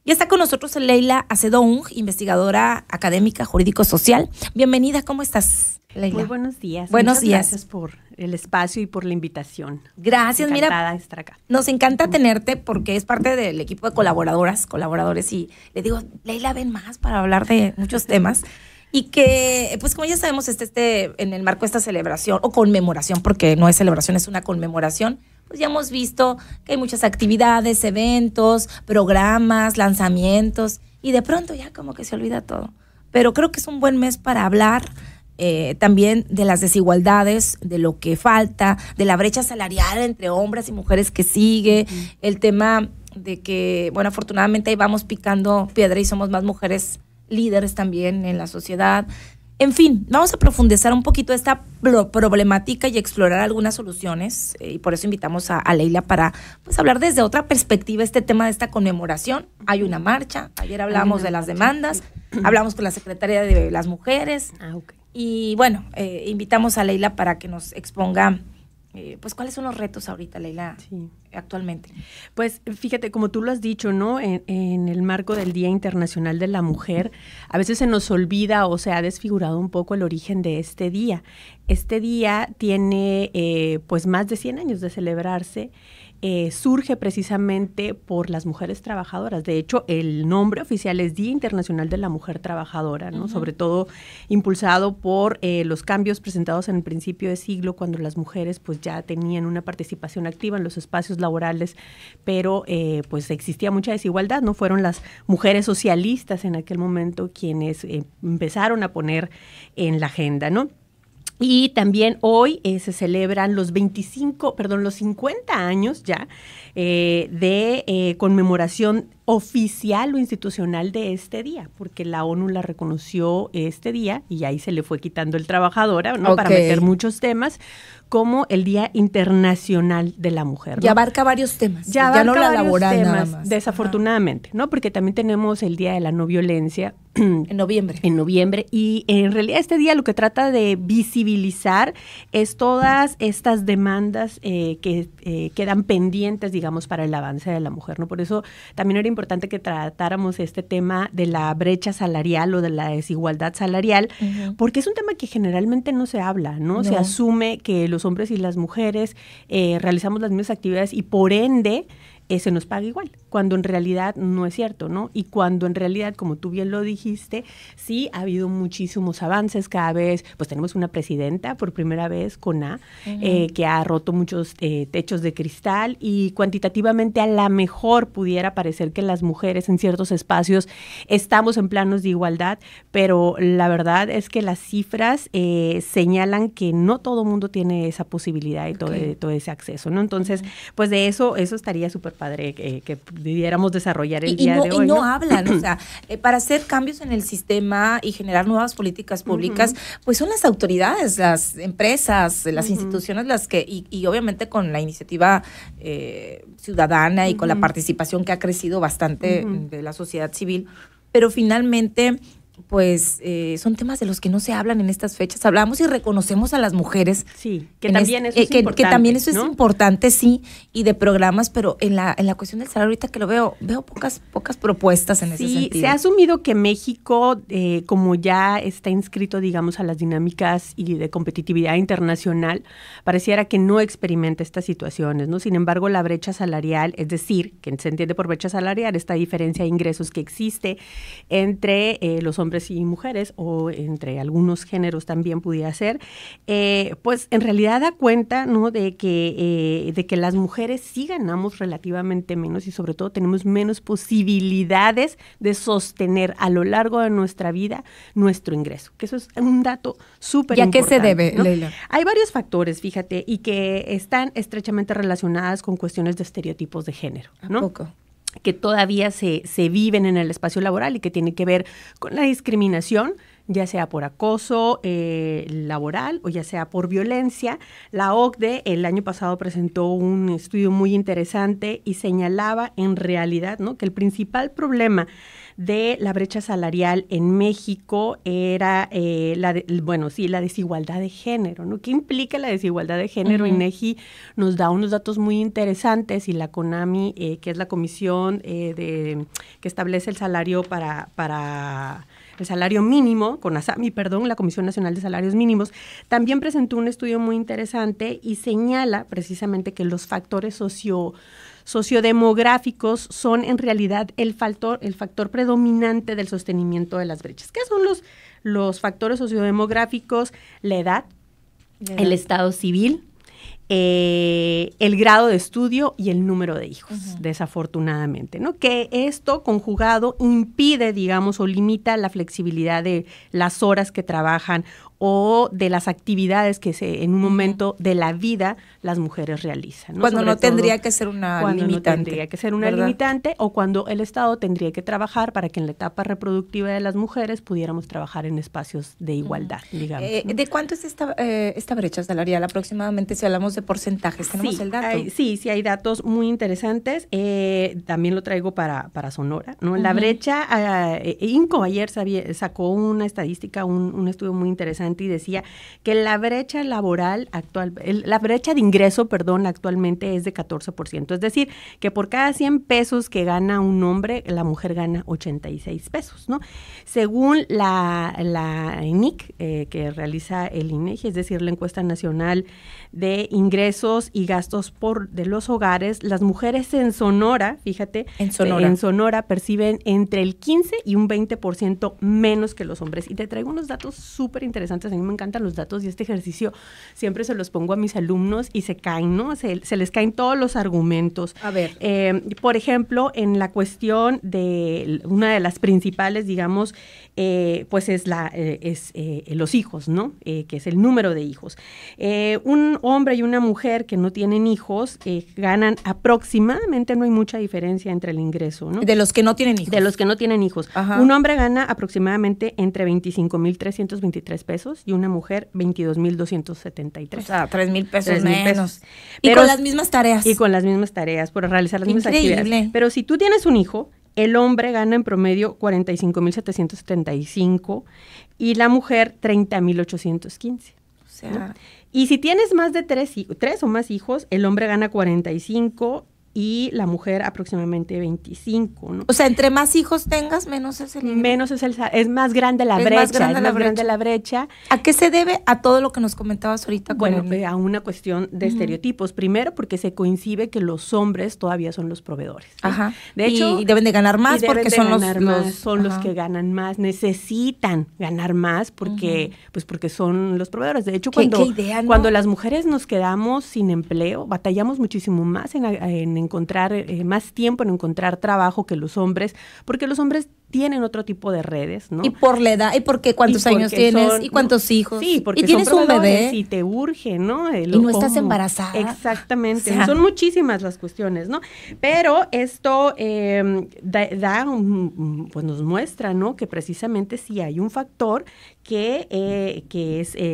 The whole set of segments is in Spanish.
Y está con nosotros Leila Acedo-Ung, investigadora académica jurídico-social. Bienvenida, ¿cómo estás, Leila? Muy buenos días. Buenos días. Gracias por el espacio y por la invitación. Gracias, Encantada de estar acá. Nos encanta tenerte porque es parte del equipo de colaboradores, y le digo, Leila, ven más para hablar de muchos temas. Y que, pues como ya sabemos, en el marco de esta celebración o conmemoración, porque no es celebración, es una conmemoración, pues ya hemos visto que hay muchas actividades, eventos, programas, lanzamientos, y de pronto ya como que se olvida todo. Pero creo que es un buen mes para hablar también de las desigualdades, de lo que falta, de la brecha salarial entre hombres y mujeres que sigue, el tema de que, bueno, afortunadamente ahí vamos picando piedra y somos más mujeres líderes también en la sociedad. En fin, vamos a profundizar un poquito esta problemática y explorar algunas soluciones, y por eso invitamos a Leila para pues hablar desde otra perspectiva este tema de esta conmemoración. Hay una marcha, ayer hablamos de las demandas, hablamos con la Secretaría de las Mujeres, y bueno, invitamos a Leila para que nos exponga pues cuáles son los retos ahorita, Leila, actualmente. Pues fíjate, como tú lo has dicho, ¿no? En el marco del Día Internacional de la Mujer, a veces se nos olvida o se ha desfigurado un poco el origen de este día. Este día tiene pues más de 100 años de celebrarse. Surge precisamente por las mujeres trabajadoras. De hecho, el nombre oficial es Día Internacional de la Mujer Trabajadora, ¿no? Sobre todo impulsado por los cambios presentados en el principio de siglo, cuando las mujeres pues ya tenían una participación activa en los espacios laborales, pero pues existía mucha desigualdad, ¿no? Fueron las mujeres socialistas en aquel momento quienes empezaron a poner en la agenda, ¿no? Y también hoy se celebran los 50 años ya de conmemoración oficial o institucional de este día, porque la ONU la reconoció este día y ahí se le fue quitando el trabajadora, ¿no? Para meter muchos temas, como el Día Internacional de la Mujer, ¿no? Ya abarca varios temas, ya no la laboral temas, nada más. Desafortunadamente, ¿no? Porque también tenemos el Día de la No Violencia. En noviembre. En noviembre, y en realidad este día lo que trata de visibilizar es todas estas demandas que quedan pendientes, digamos, para el avance de la mujer, ¿no? Por eso también era importante que tratáramos este tema de la brecha salarial o de la desigualdad salarial, porque es un tema que generalmente no se habla, ¿no? Se asume que los hombres y las mujeres realizamos las mismas actividades y por ende se nos paga igual, cuando en realidad no es cierto, ¿no? Y cuando en realidad, como tú bien lo dijiste, sí ha habido muchísimos avances, cada vez, pues tenemos una presidenta por primera vez, Coná, que ha roto muchos techos de cristal y cuantitativamente a la mejor pudiera parecer que las mujeres en ciertos espacios estamos en planos de igualdad, pero la verdad es que las cifras señalan que no todo mundo tiene esa posibilidad y todo ese acceso, ¿no? Entonces, pues de eso estaría súper padre que pudiéramos desarrollar el día de hoy. Y no hablan, o sea, para hacer cambios en el sistema y generar nuevas políticas públicas, pues son las autoridades, las empresas, las instituciones las que, y obviamente con la iniciativa ciudadana y con la participación que ha crecido bastante de la sociedad civil, pero finalmente pues son temas de los que no se hablan en estas fechas. Hablamos y reconocemos a las mujeres. Sí, que también eso es importante. Que también eso es importante, sí, y de programas, pero en la cuestión del salario ahorita que lo veo pocas propuestas en ese sentido. Sí, se ha asumido que México, como ya está inscrito, digamos, a las dinámicas y de competitividad internacional, pareciera que no experimenta estas situaciones, ¿no? Sin embargo, la brecha salarial, es decir, que se entiende por brecha salarial, esta diferencia de ingresos que existe entre los hombres y mujeres, o entre algunos géneros también pudiera ser, pues en realidad da cuenta, ¿no? de que las mujeres sí ganamos relativamente menos y sobre todo tenemos menos posibilidades de sostener a lo largo de nuestra vida nuestro ingreso, que eso es un dato súper importante. ¿Y a qué se debe, ¿no? Leila? Hay varios factores, fíjate, y que están estrechamente relacionadas con cuestiones de estereotipos de género, ¿no? ¿A poco? Que todavía se viven en el espacio laboral y que tiene que ver con la discriminación, ya sea por acoso laboral o ya sea por violencia. La OCDE el año pasado presentó un estudio muy interesante y señalaba en realidad, ¿no?, que el principal problema de la brecha salarial en México era la desigualdad de género, ¿no? ¿Qué implica la desigualdad de género? INEGI nos da unos datos muy interesantes y la CONAMI, que es la comisión que establece el salario para el salario mínimo, la Comisión Nacional de Salarios Mínimos, también presentó un estudio muy interesante y señala precisamente que los factores sociodemográficos son en realidad el factor predominante del sostenimiento de las brechas. ¿Qué son los factores sociodemográficos? La edad, el estado civil, el grado de estudio y el número de hijos, desafortunadamente, ¿no? Que esto conjugado impide, digamos, o limita la flexibilidad de las horas que trabajan o de las actividades que en un momento de la vida las mujeres realizan, ¿no? Cuando no tendría que ser una limitante. No tendría que ser una limitante, o cuando el Estado tendría que trabajar para que en la etapa reproductiva de las mujeres pudiéramos trabajar en espacios de igualdad, digamos. ¿No? ¿De cuánto es esta brecha salarial aproximadamente, si hablamos de porcentajes? ¿Tenemos el dato? Sí, hay datos muy interesantes. También lo traigo para Sonora, ¿no? La brecha, INCO ayer sacó una estadística, un estudio muy interesante, y decía que la brecha laboral actual, la brecha de ingreso, actualmente es de 14%. Es decir, que por cada 100 pesos que gana un hombre, la mujer gana 86 pesos, ¿no? Según la ENIC, que realiza el INEGI, es decir, la Encuesta Nacional de Ingresos y Gastos de los Hogares, las mujeres en Sonora, fíjate, en Sonora perciben entre el 15 y un 20% menos que los hombres. Y te traigo unos datos súper interesantes. A mí me encantan los datos y este ejercicio siempre se los pongo a mis alumnos y se caen, ¿no? Se les caen todos los argumentos. A ver. Por ejemplo, en la cuestión de una de las principales, digamos, pues es los hijos, ¿no? Que es el número de hijos. Un hombre y una mujer que no tienen hijos ganan aproximadamente, no hay mucha diferencia entre el ingreso, ¿no? De los que no tienen hijos. De los que no tienen hijos. Ajá. Un hombre gana aproximadamente entre 25,323 pesos y una mujer 22,273. O sea, 3,000 pesos menos. Y con las mismas tareas. Y con las mismas tareas, por realizar las mismas actividades. Pero si tú tienes un hijo, el hombre gana en promedio 45,775 y la mujer 30,815. O sea, ¿no? Y si tienes más de tres o más hijos, el hombre gana 45 y la mujer aproximadamente 25, ¿no? O sea, entre más hijos tengas, menos es el... es más grande la brecha. ¿A qué se debe? A todo lo que nos comentabas ahorita. Bueno, a una cuestión de estereotipos. Primero, porque se coincide que los hombres todavía son los proveedores, ¿no? Ajá. De hecho, y deben de ganar más porque son los que ganan más, necesitan ganar más porque son los proveedores. De hecho, cuando las mujeres nos quedamos sin empleo, batallamos muchísimo más en encontrar más tiempo en encontrar trabajo que los hombres, porque los hombres tienen otro tipo de redes, ¿no? Y por la edad, y porque cuántos años tienes, y cuántos hijos. Sí, porque y tienes un bebé. Y te urge, ¿no? Y no estás embarazada. Exactamente. O sea, son muchísimas las cuestiones, ¿no? Pero esto pues nos muestra, ¿no? Que precisamente sí hay un factor que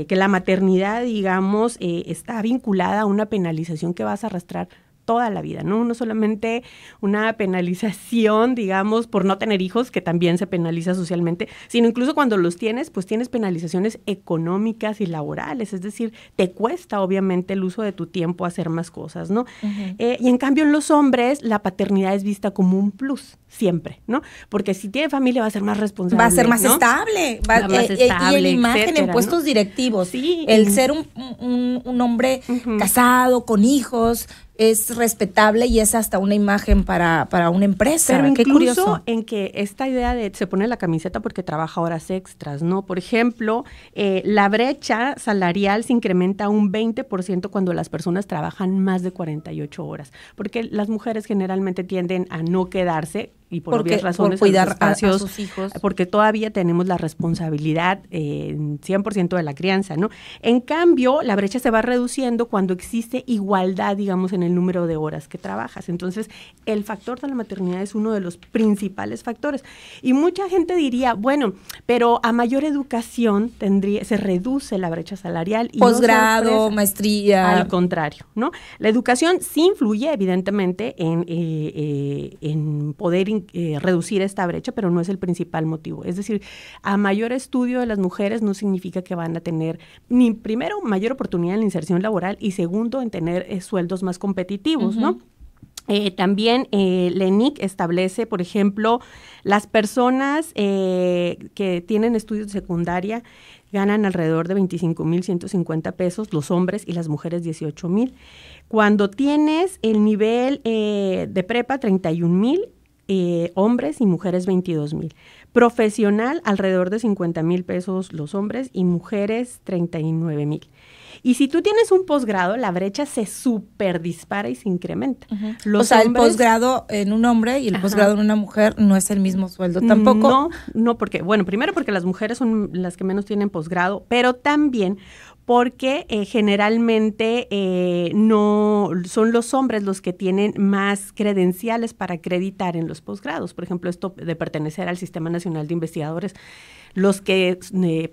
la maternidad, digamos, está vinculada a una penalización que vas a arrastrar toda la vida, ¿no? No solamente una penalización, digamos, por no tener hijos, que también se penaliza socialmente, sino incluso cuando los tienes, pues tienes penalizaciones económicas y laborales, es decir, te cuesta obviamente el uso de tu tiempo hacer más cosas, ¿no? Y en cambio en los hombres la paternidad es vista como un plus, siempre, ¿no? Porque si tiene familia va a ser más responsable, va a ser más estable, y en imagen, etcétera, en puestos directivos, sí, el ser un hombre casado, con hijos, es respetable y es hasta una imagen para una empresa. Pero qué incluso curioso. En que esta idea de se pone la camiseta porque trabaja horas extras, ¿no? Por ejemplo, la brecha salarial se incrementa un 20% cuando las personas trabajan más de 48 horas, porque las mujeres generalmente tienden a no quedarse y por obvias razones por cuidar a sus hijos, porque todavía tenemos la responsabilidad 100% de la crianza, ¿no? En cambio, la brecha se va reduciendo cuando existe igualdad, digamos, en el número de horas que trabajas. Entonces, el factor de la maternidad es uno de los principales factores. Y mucha gente diría, bueno, pero a mayor educación se reduce la brecha salarial. Posgrado, maestría. Al contrario, ¿no? La educación sí influye, evidentemente, en poder reducir esta brecha, pero no es el principal motivo. Es decir, a mayor estudio de las mujeres no significa que van a tener, ni primero, mayor oportunidad en la inserción laboral y segundo, en tener sueldos más competitivos, ¿no? También la ENIC establece, por ejemplo, las personas que tienen estudios de secundaria ganan alrededor de 25,150 pesos, los hombres y las mujeres 18,000. Cuando tienes el nivel de prepa, 31,000, hombres y mujeres 22,000. Profesional, alrededor de 50,000 pesos los hombres y mujeres 39,000. Y si tú tienes un posgrado, la brecha se súper dispara y se incrementa. O sea, el posgrado en un hombre y el posgrado en una mujer no es el mismo sueldo tampoco. No, porque, bueno, primero porque las mujeres son las que menos tienen posgrado, pero también porque generalmente no son los hombres los que tienen más credenciales para acreditar en los posgrados. Por ejemplo, esto de pertenecer al Sistema Nacional de Investigadores. Los que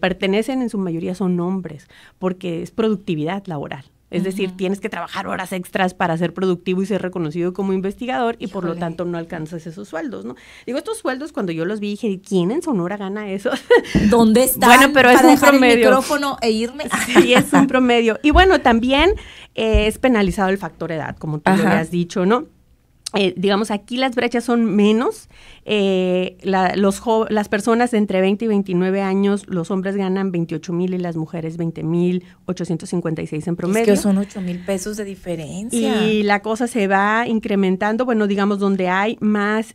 pertenecen en su mayoría son hombres, porque es productividad laboral. Es decir, tienes que trabajar horas extras para ser productivo y ser reconocido como investigador y por lo tanto no alcanzas esos sueldos, ¿no? Digo, estos sueldos cuando yo los vi dije, ¿quién en Sonora gana eso? ¿Dónde están? Bueno, pero para es un dejar promedio. El micrófono e irme. Sí, es un promedio. Y bueno, también es penalizado el factor edad, como tú lo habías dicho, ¿no? Digamos, aquí las brechas son menos. Las personas de entre 20 y 29 años, los hombres ganan 28,000 y las mujeres 20,856 en promedio. Es que son 8,000 pesos de diferencia. Y la cosa se va incrementando, bueno, digamos, donde hay más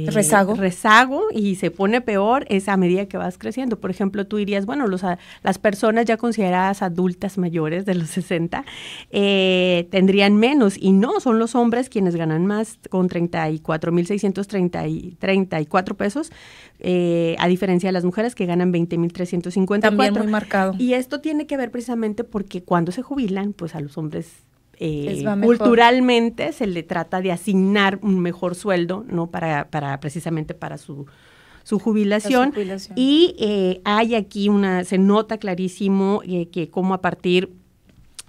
rezago y se pone peor es a medida que vas creciendo. Por ejemplo, tú dirías, bueno, las personas ya consideradas adultas mayores de los 60 tendrían menos, y no, son los hombres quienes ganan más, con 34,634 pesos, a diferencia de las mujeres que ganan 20,354. También muy marcado. Y esto tiene que ver precisamente porque cuando se jubilan, pues a los hombres culturalmente se le trata de asignar un mejor sueldo, ¿no? Para precisamente para su jubilación. Y hay aquí se nota clarísimo que como a partir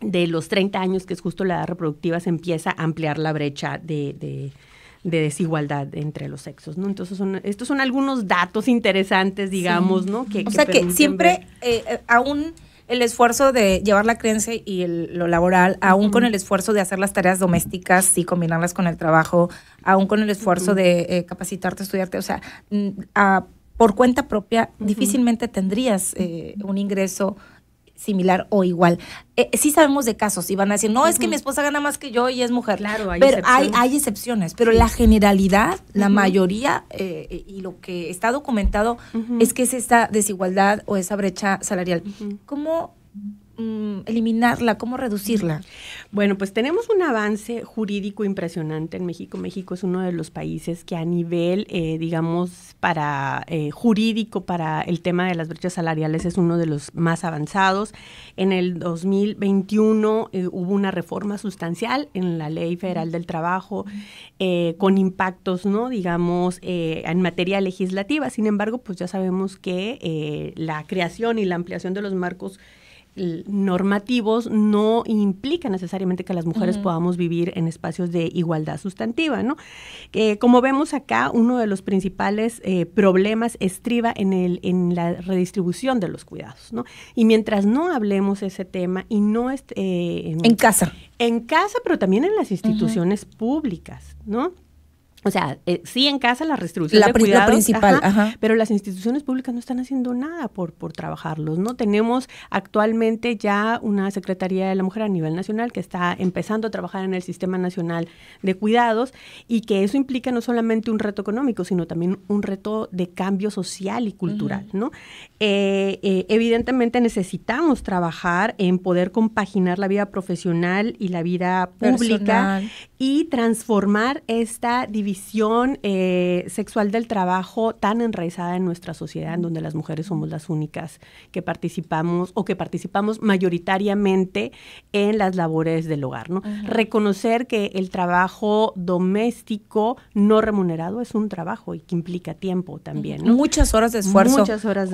de los 30 años, que es justo la edad reproductiva, se empieza a ampliar la brecha de desigualdad entre los sexos, ¿no? Entonces, estos son algunos datos interesantes, digamos, ¿no? Que siempre, aún el esfuerzo de llevar la creencia y lo laboral, aún con el esfuerzo de hacer las tareas domésticas y combinarlas con el trabajo, aún con el esfuerzo de capacitarte, estudiarte, o sea, por cuenta propia, difícilmente tendrías un ingreso similar o igual. Sí sabemos de casos y van a decir, no, es que mi esposa gana más que yo y es mujer. Claro, pero hay excepciones, pero la generalidad, la mayoría, y lo que está documentado es que es esta desigualdad o esa brecha salarial. ¿Cómo eliminarla? ¿Cómo reducirla? Bueno, pues tenemos un avance jurídico impresionante en México. México es uno de los países que a nivel, digamos, jurídico para el tema de las brechas salariales es uno de los más avanzados. En el 2021 hubo una reforma sustancial en la Ley Federal del Trabajo con impactos, ¿no? Digamos, en materia legislativa. Sin embargo, pues ya sabemos que la creación y la ampliación de los marcos normativos no implica necesariamente que las mujeres podamos vivir en espacios de igualdad sustantiva, ¿no? Como vemos acá, uno de los principales problemas estriba en la redistribución de los cuidados, ¿no? Y mientras no hablemos ese tema y no en casa, pero también en las instituciones públicas, ¿no? O sea, sí en casa la redistribución de cuidados, principal, pero las instituciones públicas no están haciendo nada por trabajarlos, ¿no? Tenemos actualmente ya una Secretaría de la Mujer a nivel nacional que está empezando a trabajar en el Sistema Nacional de Cuidados y que eso implica no solamente un reto económico, sino también un reto de cambio social y cultural, ¿no? Evidentemente necesitamos trabajar en poder compaginar la vida profesional y la vida pública y transformar esta división sexual del trabajo tan enraizada en nuestra sociedad, en donde las mujeres somos las únicas que participamos mayoritariamente en las labores del hogar, ¿no? Reconocer que el trabajo doméstico no remunerado es un trabajo y que implica tiempo también, ¿no? Muchas horas de esfuerzo.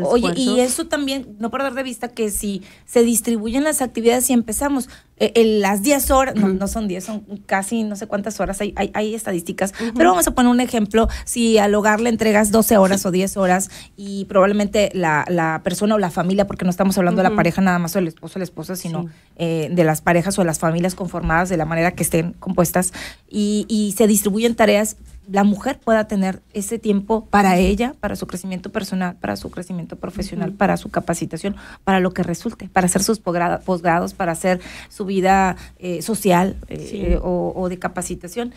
Oye, y eso también, no perder de vista que si se distribuyen las actividades y empezamos, las 10 horas, no son 10, son casi no sé cuántas horas, hay estadísticas, pero vamos a poner un ejemplo, si al hogar le entregas 12 horas o 10 horas y probablemente la persona o la familia, porque no estamos hablando de la pareja nada más o el esposo o la esposa, sino de las parejas o las familias conformadas de la manera que estén compuestas y se distribuyen tareas, la mujer pueda tener ese tiempo para ella, para su crecimiento personal, para su crecimiento profesional, para su capacitación, para lo que resulte, para hacer sus posgrados, para hacer su vida social o de capacitación.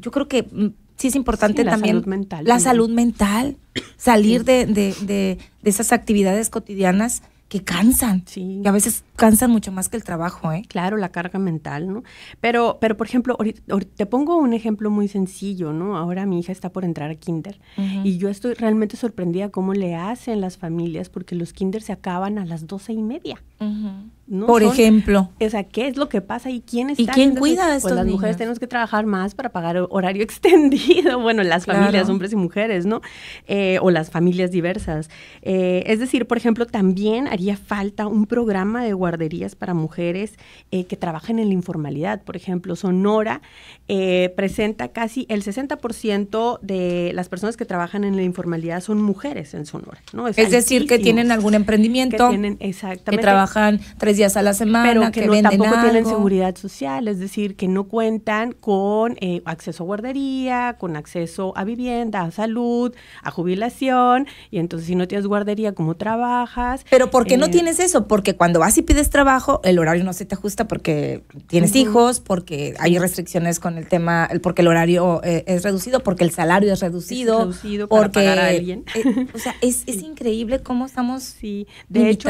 Yo creo que sí es importante también la salud mental, salir de esas actividades cotidianas que cansan, que a veces cansan mucho más que el trabajo, ¿eh? Claro, la carga mental, ¿no? Pero por ejemplo, te pongo un ejemplo muy sencillo, ¿no? Ahora mi hija está por entrar a kinder y yo estoy realmente sorprendida cómo le hacen las familias porque los kinder se acaban a las 12:30. ¿No? Por ejemplo. O sea, ¿qué es lo que pasa y quién está? ¿Y quién cuida a estos Pues las niños? mujeres tenemos que trabajar más para pagar horario extendido. Bueno, las familias, hombres y mujeres, ¿no? O las familias diversas. Es decir, por ejemplo, también haría falta un programa de guarderías para mujeres que trabajen en la informalidad. Por ejemplo, Sonora presenta casi el 60% de las personas que trabajan en la informalidad son mujeres en Sonora, ¿no? Es decir, que tienen algún emprendimiento, que tienen, exactamente, que trabajan 3 días a la semana, pero que no, venden tampoco algo. tienen seguridad social, es decir, que no cuentan con acceso a guardería, con acceso a vivienda, a salud, a jubilación, y entonces si no tienes guardería, ¿cómo trabajas? Pero ¿por qué no tienes eso? Porque cuando vas y pides trabajo, el horario no se te ajusta porque tienes hijos, porque hay restricciones con el tema, porque el horario es reducido, porque el salario es reducido. Es reducido para pagar a alguien. O sea, es increíble cómo estamos de hecho,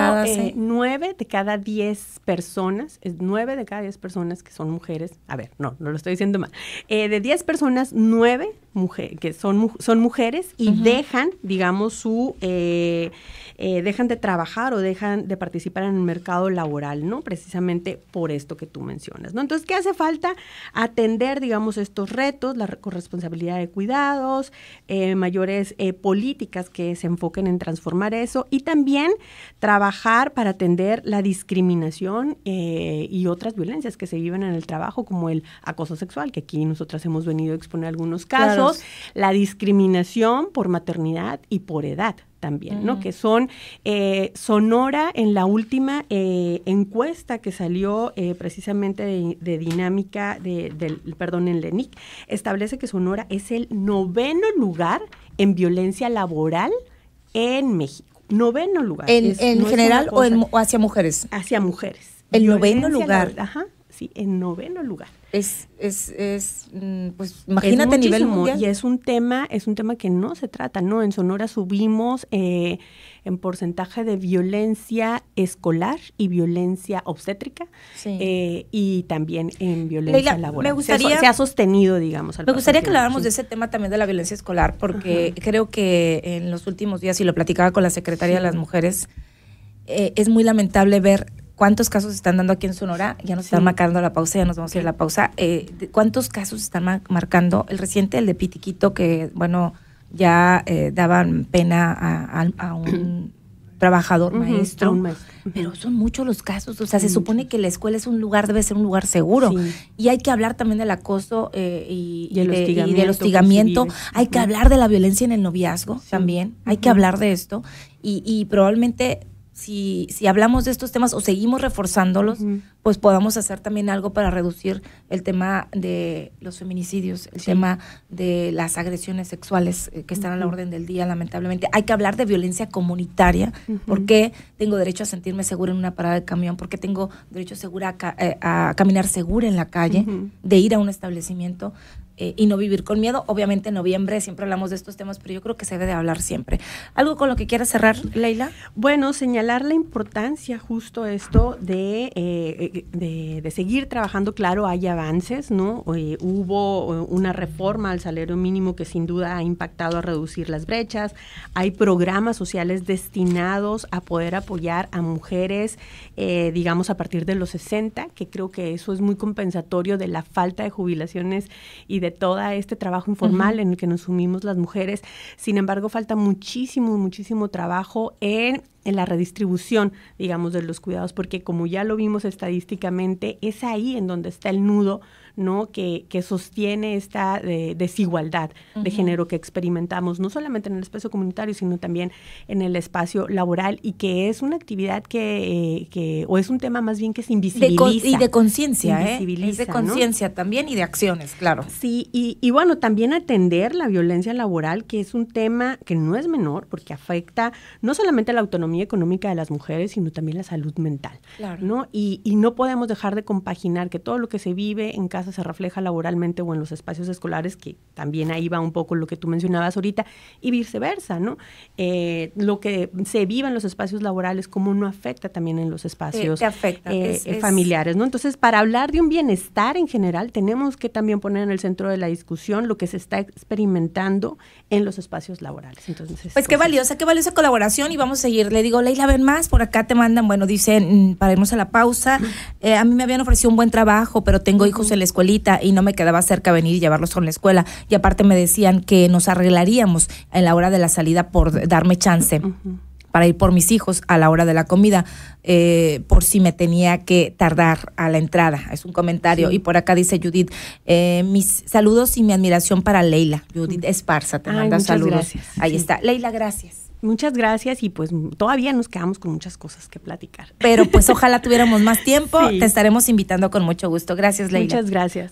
9 de cada 10 personas, 9 de cada 10 personas que son mujeres, a ver, no lo estoy diciendo mal, de 10 personas, 9 que son mujeres y dejan, digamos, dejan de trabajar o dejan de participar en el mercado laboral, ¿no? Precisamente por esto que tú mencionas, ¿no? Entonces, ¿qué hace falta? Atender, digamos, estos retos, la corresponsabilidad de cuidados, mayores políticas que se enfoquen en transformar eso y también trabajar para atender la discriminación y otras violencias que se viven en el trabajo, como el acoso sexual, que aquí nosotras hemos venido a exponer algunos casos, la discriminación por maternidad y por edad también, ¿no? Que son Sonora en la última encuesta que salió precisamente de dinámica en LENIC, establece que Sonora es el 9º lugar en violencia laboral en México. 9º lugar. ¿En general o hacia mujeres? Hacia mujeres. El 9º lugar. Sí, en 9º lugar. Pues imagínate a nivel mundial. Y es un tema que no se trata, ¿no? En Sonora subimos en porcentaje de violencia escolar y violencia obstétrica y también en violencia Leila, laboral. Se ha sostenido, digamos. Me gustaría que habláramos de ese tema también de la violencia escolar, porque creo que en los últimos días, y lo platicaba con la secretaria de las mujeres, es muy lamentable ver cuántos casos se están dando aquí en Sonora. Ya nos están marcando la pausa, ya nos vamos a ir a la pausa. ¿Cuántos casos están marcando? El reciente, el de Pitiquito, que, bueno, ya daban pena a un trabajador maestro, pero son muchos los casos. O sea, se supone que la escuela debe ser un lugar seguro. Y hay que hablar también del acoso y del hostigamiento. Hay que hablar de la violencia en el noviazgo también. Hay que hablar de esto. Y probablemente si hablamos de estos temas o seguimos reforzándolos, pues podamos hacer también algo para reducir el tema de los feminicidios, el tema de las agresiones sexuales que están a la orden del día, lamentablemente. Hay que hablar de violencia comunitaria. ¿Por qué tengo derecho a sentirme segura en una parada de camión? ¿Por qué tengo derecho a caminar segura en la calle? De ir a un establecimiento y no vivir con miedo. Obviamente en noviembre siempre hablamos de estos temas, pero yo creo que se debe de hablar siempre. ¿Algo con lo que quieras cerrar, Leila? Bueno, señalar la importancia justo esto de seguir trabajando. Claro, hay avances, ¿no? Hubo una reforma al salario mínimo que sin duda ha impactado a reducir las brechas. Hay programas sociales destinados a poder apoyar a mujeres, digamos, a partir de los 60, que creo que eso es muy compensatorio de la falta de jubilaciones y de todo este trabajo informal en el que nos sumimos las mujeres. Sin embargo, falta muchísimo trabajo en en la redistribución, digamos, de los cuidados, porque como ya lo vimos estadísticamente, es ahí en donde está el nudo, ¿no? Que sostiene esta desigualdad de género que experimentamos, no solamente en el espacio comunitario, sino también en el espacio laboral, y que es una actividad o es un tema más bien que se invisibiliza. Y de conciencia, es de conciencia, ¿no? También, y de acciones, claro. Sí, y bueno, también atender la violencia laboral, que es un tema que no es menor, porque afecta no solamente la autonomía económica de las mujeres, sino también la salud mental, claro, ¿no? Y no podemos dejar de compaginar que todo lo que se vive en casa se refleja laboralmente o en los espacios escolares, que también ahí va un poco lo que tú mencionabas ahorita, y viceversa, ¿no? Lo que se vive en los espacios laborales, cómo no afecta también en los espacios familiares, ¿no? Entonces, para hablar de un bienestar en general, tenemos que también poner en el centro de la discusión lo que se está experimentando en los espacios laborales. Entonces, pues qué valiosa colaboración, y vamos a seguir. Le digo, Leila, ven más, por acá te mandan, bueno, dicen, para irnos a la pausa, a mí me habían ofrecido un buen trabajo, pero tengo hijos en la escuelita y no me quedaba cerca venir y llevarlos a la escuela, y aparte me decían que nos arreglaríamos en la hora de la salida por darme chance para ir por mis hijos a la hora de la comida, por si me tenía que tardar a la entrada. Es un comentario. Sí. Y por acá dice Judith, mis saludos y mi admiración para Leila. Judith Esparza te manda saludos. Gracias. Ahí está. Leila, gracias. Muchas gracias, y pues todavía nos quedamos con muchas cosas que platicar. Pero pues ojalá tuviéramos más tiempo. Sí. Te estaremos invitando con mucho gusto. Gracias, Leila. Muchas gracias.